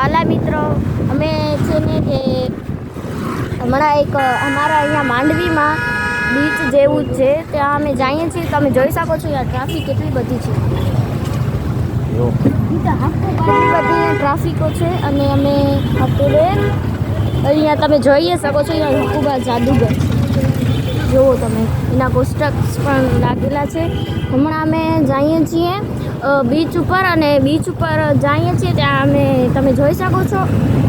વાલા મિત્રો, અમે છે ને કે હમણાં એક અમારા અહીંયા માંડવીમાં બીચ જેવું જ છે, ત્યાં અમે જઈએ છીએ. તમે જોઈ શકો છો યાર ટ્રાફિક કેટલી બધી છે, કેટલી બધી ટ્રાફિકો છે. અને અમે અત્યારે અહીંયા તમે જોઈ શકો છો યાર હકુબા જાદુગર જુઓ તમે, એના પોસ્ટર્સ પણ લાગેલા છે. હમણાં અમે જઈએ છીએ બીચ ઉપર, અને બીચ ઉપર જઈએ છીએ ત્યાં અમે તમે જોઈ શકો છો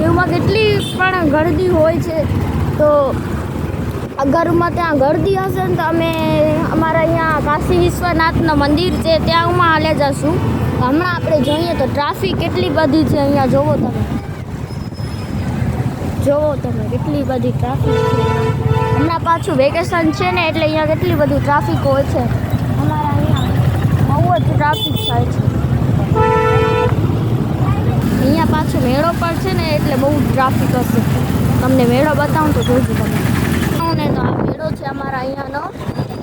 એમાં કેટલી પણ ગળદી હોય છે. તો અગરમાં ત્યાં ગળદી હશે ને તો અમે અમારા અહીંયા કાશી વિશ્વનાથનું મંદિર છે ત્યાં હું હાલે જશું. હમણાં આપણે જોઈએ તો ટ્રાફિક કેટલી બધી છે અહીંયા જુઓ તમે કેટલી બધી ટ્રાફિક છે. હમણાં પાછું વેકેશન છે ને એટલે અહીંયા કેટલી બધી ટ્રાફિક હોય છે. અમારા અહીંયા બહુ જ ટ્રાફિક થાય છે. અહીંયા પાછું મેળો પણ છે ને એટલે બહુ ટ્રાફિક હશે. તમને મેળો બતાવું તો જોજો તમે ને. તો આ મેળો છે અમારા અહીંયાનો,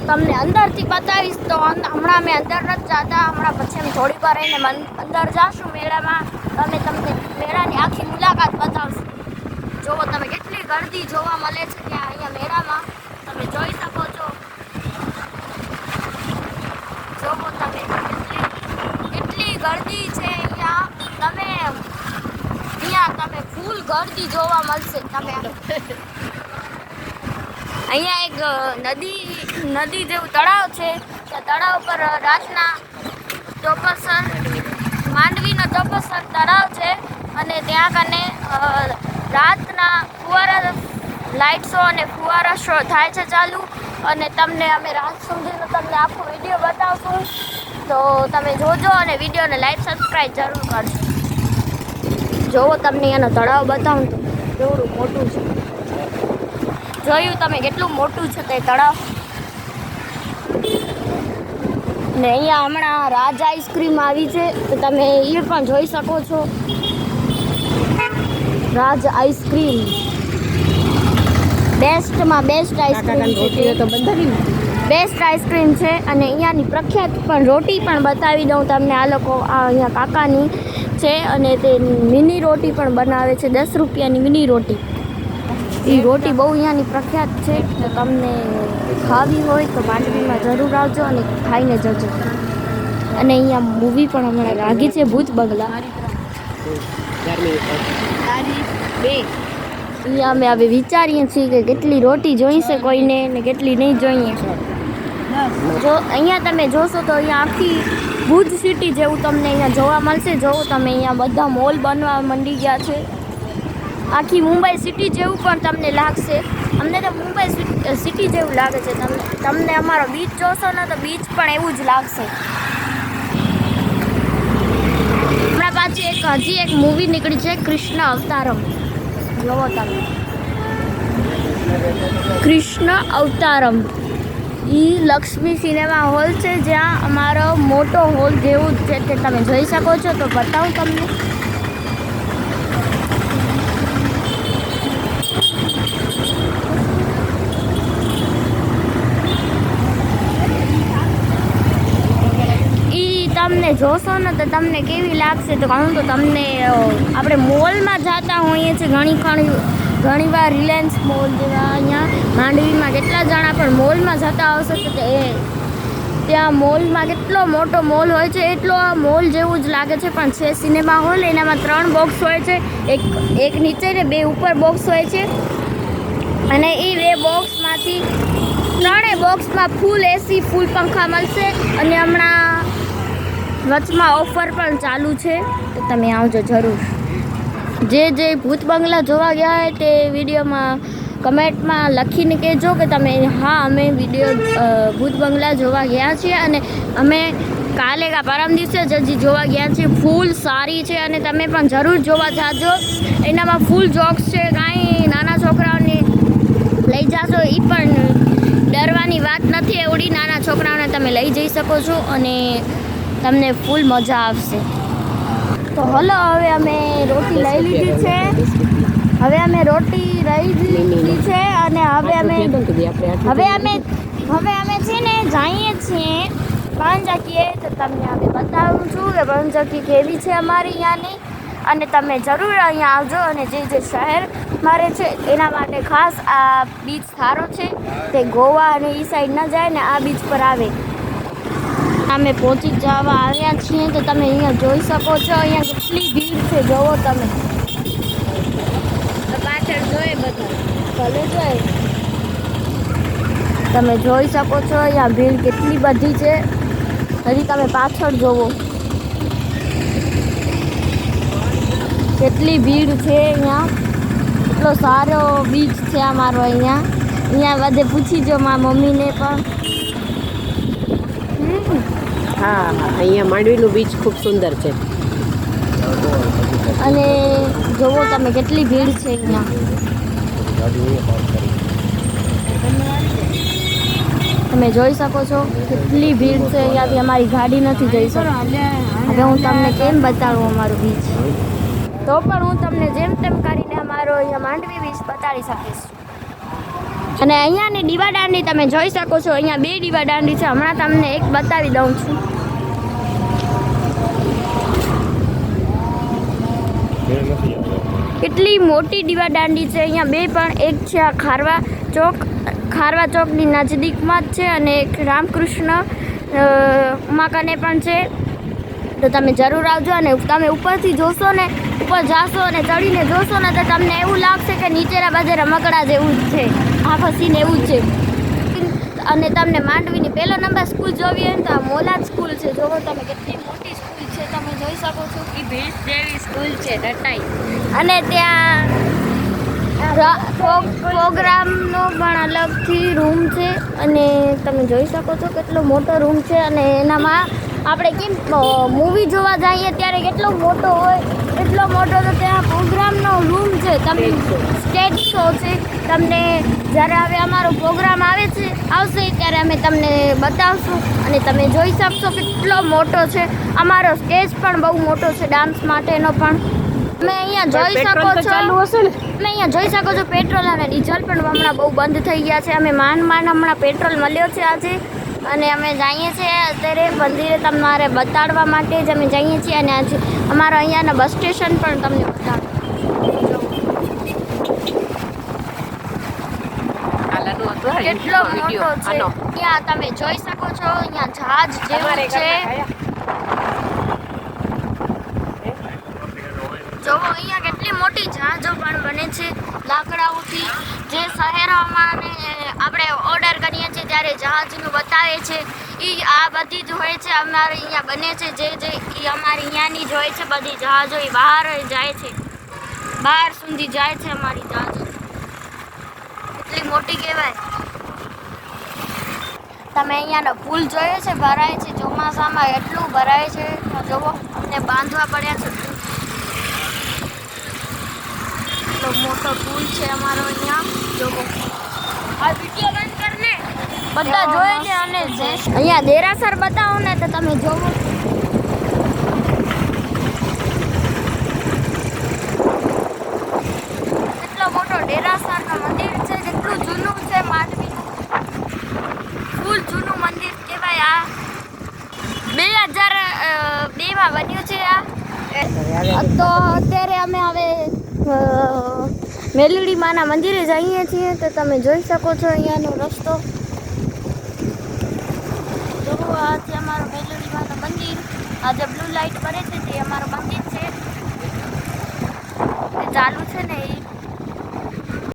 તમને અંદરથી બતાવીશ. તો હમણાં અમે અંદર નથી જતા, હમણાં પછી અમે થોડી વાર રહીને અંદર જઈશું મેળામાં. અમે તમને મેળાની આખી મુલાકાત બતાવશું. જુઓ તમે કેટલી ગળદી જોવા મળે છે ત્યાં અહીંયા મેળામાં, તમે જોઈ શકો છો. જુઓ તમે કેટલી ગળદી છે અહીંયા તમે ફૂલ ગળદી જોવા મળશે. તમે અહીંયા એક નદી જેવું તળાવ છે, ત્યાં તળાવ પર રાતના ચોપસર માંડવીનો ચોપસર તળાવ છે, અને ત્યાં કને રાતના ફુવારા લાઇટ શો અને ફુવારા શો થાય છે ચાલુ. અને તમને અમે રાત સુધીનો તમને આખો વિડીયો બતાવશું, તો તમે જોજો અને વિડીયોને લાઈક સબસ્ક્રાઈબ જરૂર કરજો. જોવો તમને એનો તળાવ બતાવું તો કેવડું મોટું છે. જોયું તમે કેટલું મોટું છે તે તળાવ. ને અહીંયા હમણાં રાજ આઈસ્ક્રીમ આવી છે તો તમે એ પણ જોઈ શકો છો. રાજ આઈસ્ક્રીમ બેસ્ટમાં બેસ્ટ આઈસ્ક્રીમ છે, બેસ્ટ આઈસ્ક્રીમ છે. અને અહીંયાની પ્રખ્યાત પણ રોટી પણ બતાવી દઉં તમને. આ લોકો અહીંયા કાકાની છે અને તે મિની રોટી પણ બનાવે છે, 10 રૂપિયાની મિની રોટી. એ રોટી બહુ અહીંયાની પ્રખ્યાત છે. તો તમને ખાવી હોય તો માંડવીમાં જરૂર આવજો અને ખાઈને જજો. અને અહીંયા મૂવી પણ હમણાં લાગી છે ભૂત બંગલા. અહીંયા અમે હવે વિચારીએ છીએ કે કેટલી રોટી જોઈશે કોઈને ને કેટલી નહીં જોઈએ. જો અહીંયા તમે જોશો તો અહીંયા આખી ભુજ સિટી જેવું તમને અહીંયા જોવા મળશે. જોવો તમે અહીંયા બધા મોલ બનવા માંડી ગયા છે. આખી મુંબઈ સિટી જેવું પણ તમને લાગશે. અમને તો મુંબઈ સિટી જેવું લાગે છે. તમને અમારો બીચ જોશો ને તો બીચ પણ એવું જ લાગશે. હમણાં પાછી હજી એક મૂવી નીકળી છે કૃષ્ણ અવતારમ. જોવો તમે કૃષ્ણ અવતારમ. એ લક્ષ્મી સિનેમા હોલ છે જ્યાં અમારો મોટો હોલ જેવું જ છે તે તમે જોઈ શકો છો. તો બતાવું તમને. તમને જોશો ને તો તમને કેવી લાગશે તો કહું તો તમને આપણે મોલમાં જતા હોઈએ છીએ ઘણી વાર રિલાયન્સ મોલ જેવા અહીંયા માંડવીમાં કેટલા જણા પણ મોલમાં જતા હશે તો ત્યાં મોલમાં કેટલો મોટો મોલ હોય છે એટલો આ મોલ જેવું જ લાગે છે. પણ છે સિનેમા હોલ. એનામાં 3 બોક્સ હોય છે, એક નીચે ને 2 ઉપર બોક્સ હોય છે. અને એ 2 બોક્સમાંથી 3 બોક્સમાં ફૂલ એસી ફૂલ પંખા મળશે. અને હમણાં વચમાં ઓફર પણ ચાલુ છે તો તમે આવજો જરૂર. જે ભૂત બંગલા જોવા ગયા હોય તે વિડીયોમાં કમેન્ટમાં લખીને કહેજો કે તમે હા અમે ભૂત બંગલા જોવા ગયા છીએ અને અમે કાલે કા પરમ દિવસે જ હજી જોવા ગયા છીએ. ફૂલ સારી છે અને તમે પણ જરૂર જોવા જાજો. એનામાં ફૂલ જોક્સ છે. કાંઈ નાના છોકરાઓને લઈ જાશો એ પણ ડરવાની વાત નથી. એવડી નાના છોકરાઓને તમે લઈ જઈ શકો છો અને તમને ફૂલ મજા આવશે. તો હલો હવે અમે રોટી લઈ લીધી છે. હવે અમે છે અને હવે અમે છે ને જઈએ છીએ પવનચક્કીએ. તો તમને હવે બતાવું છું કે પવનચક્કી કેવી છે અમારી અહીંયાની. અને તમે જરૂર અહીંયા આવજો. અને જે શહેર મારે છે એના માટે ખાસ આ બીચ સારો છે. તે ગોવા અને એ સાઈડ ન જાય ને આ બીચ પર આવે. અમે પહોંચી જવા આવ્યા છીએ તો તમે અહીંયા જોઈ શકો છો. અહીંયા કેટલી ભીડ છે જોવો તમે. પાછળ જોઈએ બધું ભલે જોઈએ. તમે જોઈ શકો છો અહીંયા ભીડ કેટલી બધી છે. હજી તમે પાછળ જોવો કેટલી ભીડ છે. અહીંયા એટલો સારો બીચ છે અમારો. અહીંયા બધે પૂછી જો મારા મમ્મીને પણ. હા, અહીંયા માંડવીનું બીચ ખૂબ સુંદર છે. અને જોવો તમે કેટલી ભીડ છે અહીંયા. તમે જોઈ શકો છો કેટલી ભીડ છે. અહીંયાથી અમારી ગાડી નથી જઈ શકતી. હવે હું તમને કેમ બતાડું અમારું બીચ. તો પણ હું તમને જેમ તેમ કરીને અમારો અહીંયા માંડવી બીચ બતાડી શકીશ. અને અહીંયાની દીવા દાંડી તમે જોઈ શકો છો. અહીંયા 2 દીવા દાંડી છે. હમણાં તમને એક બતાવી દઉં છું. કેટલી મોટી દીવા દાંડી છે અહીંયા. 2 પણ એક છે આ ખારવા ચોકની નજદીકમાં જ છે અને એક રામકૃષ્ણ ઉમાકને પણ છે. તો તમે જરૂર આવજો. અને તમે ઉપરથી જોશો ને, ઉપર જાશો અને ચડીને જોશો ને તો તમને એવું લાગશે કે નીચેના બાજુ રમકડા જેવું જ છે. આ સીન એવું જ છે. અને તમને માંડવીની 1 નંબર સ્કૂલ જોવી હોય ને તો આ મોલાદ સ્કૂલ છે. જોવો તમે કેટલી મોટી સ્કૂલ છે. તમે જોઈ શકો છો. એ ભેંસ જેવી સ્કૂલ છે રટાઈ. અને ત્યાં પ્રોગ્રામનો પણ અલગથી રૂમ છે. અને તમે જોઈ શકો છો કેટલો મોટો રૂમ છે. અને એનામાં આપણે કેમ મૂવી જોવા જઈએ ત્યારે કેટલો મોટો હોય એટલો મોટો. તો ત્યાં પ્રોગ્રામનો રૂમ છે. તમે સ્ટેજ શો છે. તમને જ્યારે હવે અમારો પ્રોગ્રામ આવશે ત્યારે અમે તમને બતાવશું. અને તમે જોઈ શકશો કેટલો મોટો છે. અમારો સ્ટેજ પણ બહુ મોટો છે ડાન્સ માટેનો પણ. તમે અહીંયા જોઈ શકો છો. તમે અહીંયા જોઈ શકો છો પેટ્રોલ અને ડીઝલ પણ હમણાં બહુ બંધ થઈ ગયા છે. અમે માંડ હમણાં પેટ્રોલ મળ્યો છે આજે. અને અમે જઈએ છીએ અત્યારે મંદિરે તમારે બતાડવા માટે જ અમે જઈએ છીએ. અને આજે અમારા અહીંયાના બસ સ્ટેશન પણ તમને બતાડો. કેટલો મોટો છે. ત્યાં તમે જોઈ શકો છો. અહીંયા જહાજ જેવું છે. જોવો અહીંયા કેટલી મોટી જહાજો પણ બને છે લાકડાઓથી. જે શહેરોમાં આપણે ઓર્ડર કરીએ છીએ ત્યારે જહાજનું બતાવે છે. એ આ બધી જ હોય છે અમારે અહીંયા બને છે. જે એ અમારી અહીંયાની જ હોય છે બધી જહાજો. એ બહાર જાય છે, બહાર સુધી જાય છે અમારી જહાજો. એટલી મોટી કહેવાય. તમે અહીંયાનો પુલ જોયો છે, ભરાય છે ચોમાસામાં. એટલું ભરાય છે જોવો. અમને બાંધવા પડ્યા છે. એટલો મોટો પુલ છે અમારો અહીંયા. જોવો આ વિડિયો બંધ કરને બધા જોઈ લે. અને અહીંયા દેરાસર બતાવો ને તો તમે જોવો કેટલો મોટો દેરાસરનું મંદિર છે. કેટલું જૂનું છે માંડવીનું. ફૂલ જૂનું મંદિર કહેવાય. આ 2002માં બન્યું છે આ. તો અત્યારે અમે હવે મેલડી માના મંદિરે જઈએ છીએ. તો તમે જોઈ શકો છો અહીંયાનો રસ્તો. જોવો આ છે અમારો મેલડી માનું મંદિર. આ જે બ્લુ લાઇટ કરે છે તે અમારું મંદિર છે. ચાલુ છે ને એ